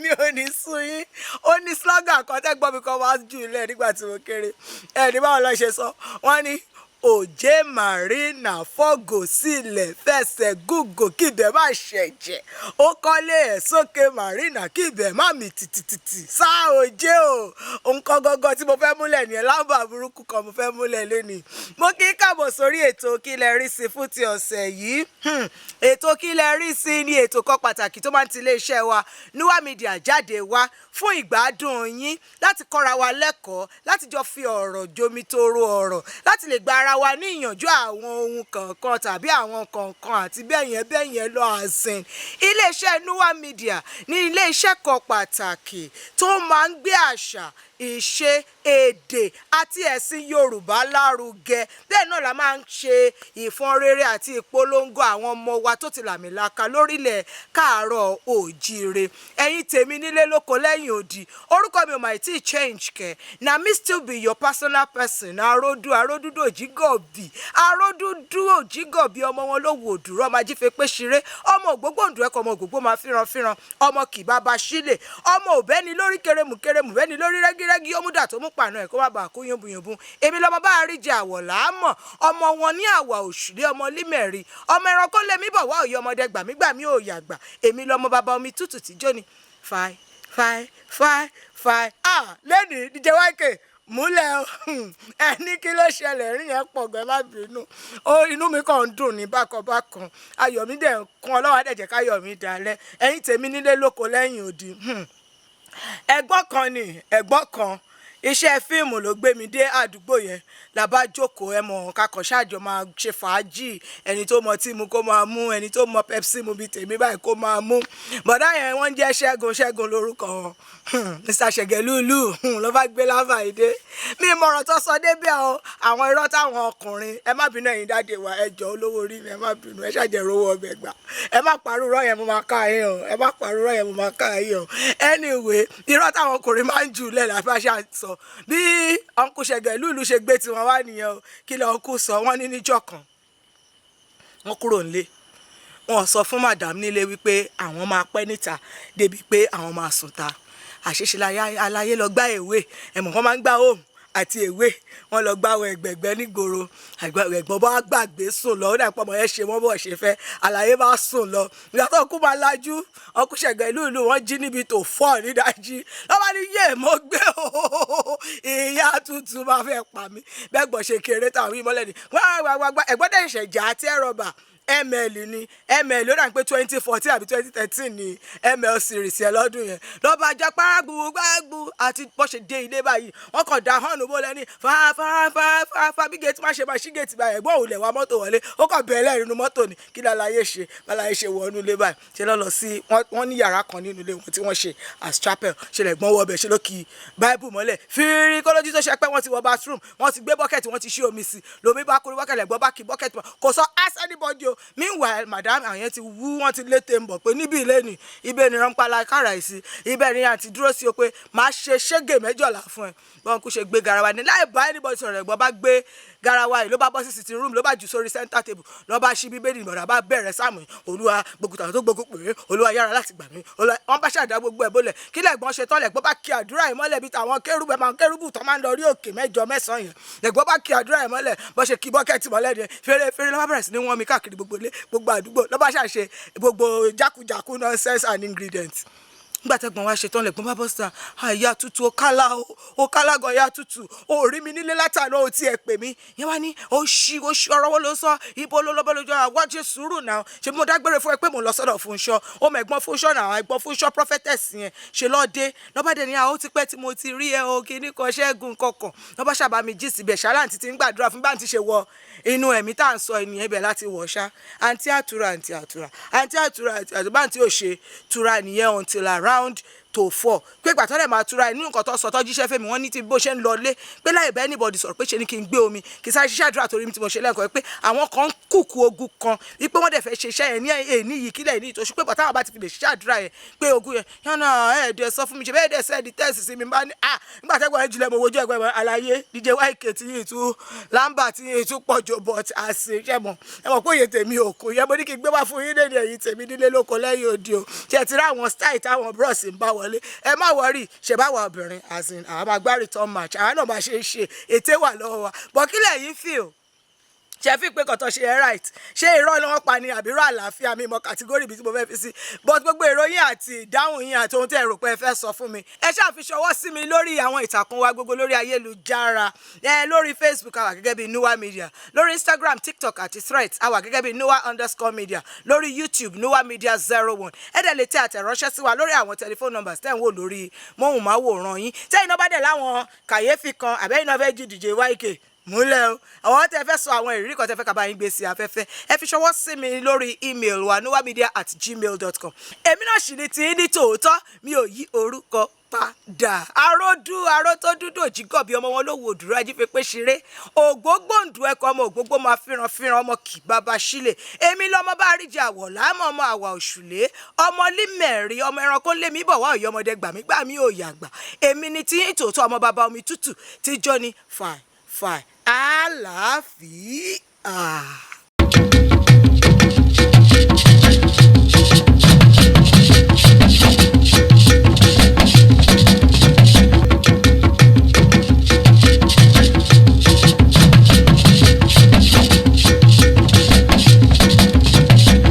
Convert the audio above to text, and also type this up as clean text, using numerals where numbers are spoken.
mi ò ní sú yín. Ó ní slogan kan tẹ́gbọ́n mi kan wá jù lẹ̀ nígbà tí mo kéré. Ẹni báwo lọ ṣe sọ? Wọ́n ní Òjé Marina fọ́gò sílẹ̀ fẹsẹ̀ gúgò kíbẹ̀ má ṣẹ̀jẹ̀. Ó kọ́lé ẹ̀ sókè Marina kíbẹ̀ má mi tìtìtìtì. Sá Òjé o. Nǹkan gangan tí mo fẹ́ múlẹ̀ nìyẹn lámbà burúkú kan mo fẹ́ múlẹ̀ lénìí. Mo kí káàbọ̀ sórí ètò Kí lẹ rí sí fún ti ọ̀sẹ̀ yìí. Ètò Kí lẹ rí sí ni ètò kan pàtàkì tó máa ń ti iléeṣẹ́ wa Nua Media jáde wá fún ìgbádùn yín láti kọ́ra wa lẹ́kọ̀ọ́ láti jọ fi ọ̀rọ̀ jomitoro ọ̀rọ̀ láti lè gba ara wa ní ìyànjú àwọn ohun kọ̀ọ̀kan tàbí àwọn kọ̀ọ̀kan àti bẹ́yẹn lọ àsìn. Iléeṣẹ́ Nua Media ní iléeṣẹ́ kan pàtàkì tó máa ń gbé àṣà ìṣe èdè àti ẹ̀sìn Yorùbá lárugẹ. Bẹ́ẹ̀ náà la máa ń ṣe ìfọ́nrere àti ìpolongo àwọn ọmọ wa tó ti làmìlaka lórílẹ̀ káàárọ̀ òjíire. Ẹ̀yin tèmi nílé lóko lẹ́yìn odi, orúkọ mi ò mà tí ì change kẹ̀. Na me still be your personal person. Aródú òjígọ̀bì. Aródúdú òjígọ̀bì ọmọ wọn ló wò dúró ọmọ ajífe pé ṣeré. Ọmọ ògbógbòǹdù ẹ̀kọ́ ọmọ ògbógbò máa fíran. Ọmọ kì bàbá sílẹ̀. Ọmọ òbẹ́ni lórí kérémù bẹ́ni lórí rẹ́gírẹ́gí ó mú dà tó mú pàánù ẹ̀ kó má bàa kó yúnbùyúnbù. Èmi lọmọ bá rí jẹ àwọ̀ làámọ̀. Ọmọ wọn ní àwà òṣùlé ọmọ límẹ̀rí. Ọmọ ẹranko lé mi bọ̀ wá òye ọmọdé gbàmígbàmí ò yàgbà. Èmi lọmọ bàbá omi tútù tí jóni. Fàì. Lẹ́nìí DJ YK múlẹ̀ ẹni kí ló ṣẹlẹ̀ rí yẹn pọ̀ gan má bínú. Inú mi kàn ń dùn ní bákan. Ayọ̀ mi dẹ̀ ń kún Ọlọ́run á dẹ̀ jẹ́ káyọ̀ mi dalẹ̀. Ẹ̀yin tèmi nílé lóko lẹ́yìn odi. Ẹ̀gbọ́n kan iṣẹ́ fíìmù ló gbé mi dé àdúgbò yẹn la bá jókòó ẹmọ kakọ̀ ṣáàjọ máa ṣe fàájì. Ẹni tó mọ tí mu kó máa mú, ẹni tó mọ Pepsi mu bíi tèmi báyìí kó máa mú. Bọ̀dá yẹn wọ́n jẹ́ Ṣẹ́gun lórúkọ wọn. Mr. Ṣẹ̀gẹ̀lúlù ló bá gbé láfà ìdé. Mi mọ̀rọ̀ tó sọ débẹ̀ o. Àwọn irọ́ táwọn ọkùnrin ẹ má bínú ẹ̀yin dáde wa ẹ jọ̀ọ́ olówó orí mi ẹ má bínú ẹ ṣàjẹrò owó ọbẹ̀ gbà. Ẹ má parúrọ́ yẹn mo máa ká yín o. Anyway, irọ́ táwọn ọkùnrin máa ń jù lẹ̀ láfà ṣáà sọ. Bí Uncle Ṣẹ̀gẹ̀lúlù ṣe gbé tiwọn wá nìyẹn o. Kí lọ Uncle sọ wọ́n ní níjọ́ kan. Wọ́n kúrò nílé. Wọ́n sọ fún madam nílé wípé àwọn máa pẹ́ níta débi pé àwọn máa sùn ta. Àṣeṣe aláyé lọ gbá èwe. Ẹ̀mọ̀ kan máa ń gbá home àti èwe. Wọ́n lọ gbá ẹgbẹ̀gbẹ́ nígboro. Ẹ̀gbọ́n bá gbàgbé sùn lọ. Ó dà pọ̀ mọ́ ẹ ṣe wọ́n bọ̀ ṣe fẹ́. Àlàyé bá sùn lọ. Ìgbà tó kú máa lajú. Uncle Ṣẹ̀gẹ̀lúlù wọ́n jí níbi tó fọ́ nídàjí. Lọ́wọ́ ní yé mo gbé o. Ìyá tuntun máa fẹ́ pa mí. Bẹ́gbọ̀n ṣe kéré táwọn ìmọ̀lẹ́ ni. Wá ẹ̀gbọ́n dẹ̀ ṣẹ̀jà àti ẹ̀rọ̀bà. ML ó dà pé 2014 àbí 2013 ni ML series ẹ lọ́dún yẹn. Lọ́ba jẹ́ gbágbù àti bó ṣe dé ilé báyìí. Wọ́n kàn dá hàn bó lẹ́ni fa bí gate má ṣe máa ṣí gate báyìí. Ẹ̀gbọ́n òun lẹ̀ wá mọ́tò wọlé. Ó kàn bẹ̀rẹ̀ lẹ́rìí inú mọ́tò ni. Kí lálàyé ṣe wọnú ilé báyìí. Ṣé lọ sí wọ́n ní yàrá kan nínú ilé wọn tí wọ́n ṣe as chapel. Ṣe lẹ̀gbọ́n wọ ọbẹ̀ ṣe ló ki Bible mọ́lẹ̀. Fírí kólójú tó ṣe pé wọ́n ti wọ bathroom. Wọ́n ti gbé bucket wọ́n ti ṣí omi sí. Lomi bá kúrú bucket lẹ̀gbọ́n bá kí bucket mọ́. Kò sọ ask anybody o. Meanwhile madam àyẹn ti wú wọ́n ti lété ń bọ̀ pé níbi ilé ni ibẹ̀ ni ránpálá kára ìsí ibẹ̀ ni àti dúró sí o pé máa ṣe ṣégè mẹ́jọ̀lá fún ẹ. Bọ́n kú ṣe gbé garawa ní láì bá anybody sọ̀rọ̀ ẹ̀gbọ́n bá gbé garawa yìí ló bá bọ́ sí sitting room ló bá jù sórí center table ló bá ṣí bíbélì ìmọ̀ràn bá bẹ̀rẹ̀ sáàmù Olúwa gbogbo tó gbogbo pé Olúwa yára láti gbà mí wọ́n bá ṣàdá gbogbo ẹ̀ bólẹ̀ kí lẹ́gbọ́n ṣe tán lẹ́gbọ́n bá kí àdúrà ìmọ́lẹ̀ bíi tàwọn kérúbù tó máa ń lọ rí òkè mẹ́jọ mẹ́sàn-án yẹn lẹ́gbọ́n bá kí àdúrà ìmọ́lẹ̀ bọ́ ṣe kí bọ́kẹ́tì mọ́lẹ̀ yẹn fèrè ló bá bẹ̀rẹ̀ sí ní wọ́n mi káàkiri gbogbo ilé gbogbo àdúgbò ló bá ṣàṣe gbogbo jákujàku nonsense and ingredients. Nígbà tẹ́gbọ́n wa ṣetán lẹ́gbọ́n bá bọ́ síta àyà tútù ó kálá gan ya tútù ó rí mi nílé látàná ó tiẹ̀ pè mí yẹn wá ní ó ṣí ọ̀rọ̀ wo ló sọ ibo ló lọ́bọ̀ lójú àwájú sùúrù náà ṣe mo dágbére fún ẹ pé mo lọ sọ́dọ̀ Fúnṣọ́ ó mọ ẹ̀gbọ́n Fúnṣọ́ náà ẹ̀gbọ́n Fúnṣọ́ prophetess yẹn ṣe lọ́dẹ lọ́bàdẹ ni ó ti pẹ́ tí mo ti rí ẹ o kíní kan Ṣẹ́gun kọ̀ọ̀kan lọ́bà ṣàbámi jí síbẹ̀ ṣáláǹtì ti ń gbàdúrà fún báǹtì ṣe wọ inú ẹ̀mí tá à ń sọ ènìyàn ibẹ̀ láti wọ̀ ṣá àǹtí àtúrà báǹtì ò ṣe tura nìyẹn until around to 4 pé ìgbà tó dẹ̀ máa túra inú nǹkan tó sọ tó jíṣẹ́ fẹ́mi wọ́n ní tí bó ṣe ń lọ lé pé láì bá anybody sọ̀rọ̀ pé ṣe ni kí n gbé omi kì í sáré ṣiṣẹ́ àdúrà torí mi tí mo ṣe lẹ́kọ̀ọ́ pé àwọn kan kùkù ogun kan wípé wọ́n dẹ̀ fẹ́ ṣe iṣẹ́ yẹn ní èní yìí kílẹ̀ ní ìtòṣù pé bàtà àwọn bá ti fi lè ṣiṣẹ́ àdúrà yẹn pé ogun yẹn yànnà ẹ̀ẹ́dẹ̀ sọ fún mi ṣe bẹ́ẹ̀ dẹ̀ sẹ́ẹ̀dì tẹ́ẹ̀sì sí mi bá ní nígbà tẹ́gbọ̀n ẹ̀ jùlẹ̀ mo wojú ẹgbẹ́ àlàyé DJ YK tí yìí tú lámbà tí yìí tú pọ̀ jù but àṣẹ ṣẹ́mọ̀ ẹ̀mọ̀ pé òye tèmi ò kò yẹ mo ní kí n gbé wá fún yín lẹ́nu ẹ̀yìn tèmi nílé lóko lẹ́yìn òde o ṣe ti rí àwọn style táwọn bros ń bá wọlé ẹ má wọrí ṣe bá wà obìnrin as in àwọn máa gbá return match àwọn náà máa ṣe é ṣe ète wà lọ́wọ́ wa bọ́ kílẹ̀ yín feel ṣe fi pé kọ̀tọ̀ ṣe ẹ́ right ṣé irọ́ ni wọ́n pa ni àbírọ́ àlàáfíà mi mọ kàtígórì bí tí mo fẹ́ fi sí but gbogbo ìròyìn àti ìdáhùn yín àti ohun tí ẹ rò pé ẹ fẹ́ sọ fún mi ẹ ṣáà fi ṣọwọ́ sí mi lórí àwọn ìtàkùn wa gbogbo lórí ayélujára lórí Facebook àwa gẹ́gẹ́ bí Nuwa Media lórí Instagram TikTok àti Threads àwa gẹ́gẹ́ bí Nuwa_media lórí YouTube Nuwa Media 01 ẹ dẹ̀ lè tẹ àtẹ̀ránṣẹ́ sí wa lórí àwọn telephone numbers tẹ́ ń wò lórí móhùnmáwòrán yín tẹ́ iná bá dẹ̀ láwọn kàyéfì kan àbẹ́yìn náà fẹ́ jí DJ YK múlẹ̀ o àwọn tẹ́ fẹ́ sọ àwọn ìrírí kan tẹ́ fẹ́ ká bá yín gbé sí afẹ́fẹ́ ẹ fi ṣọwọ́ sí mi lórí email wa nuwamedia@gmail.com èmi náà sì ní tí ní tòótọ́ mi ò yí orúkọ padà aró tó dúdú òjìgọ̀ bí ọmọ wọn ló wo òdúró ajé fipé ṣeré ògbógbòǹdù ẹ̀kọ́ ọmọ ògbógbò máa fíran ọmọ kì bàbá sílẹ̀ èmi lọmọ bá rí jà wọ̀ láàmú ọmọ àwà òṣùlé ọmọ límẹ̀rí ọmọ ẹranko lé mi bọ̀ wá òye ọmọdé gbà mí ò yàgbà èmi ní tí ní tòótọ́ ọmọ bàbá omi tútù tí jọ ní fine àlàáfíà.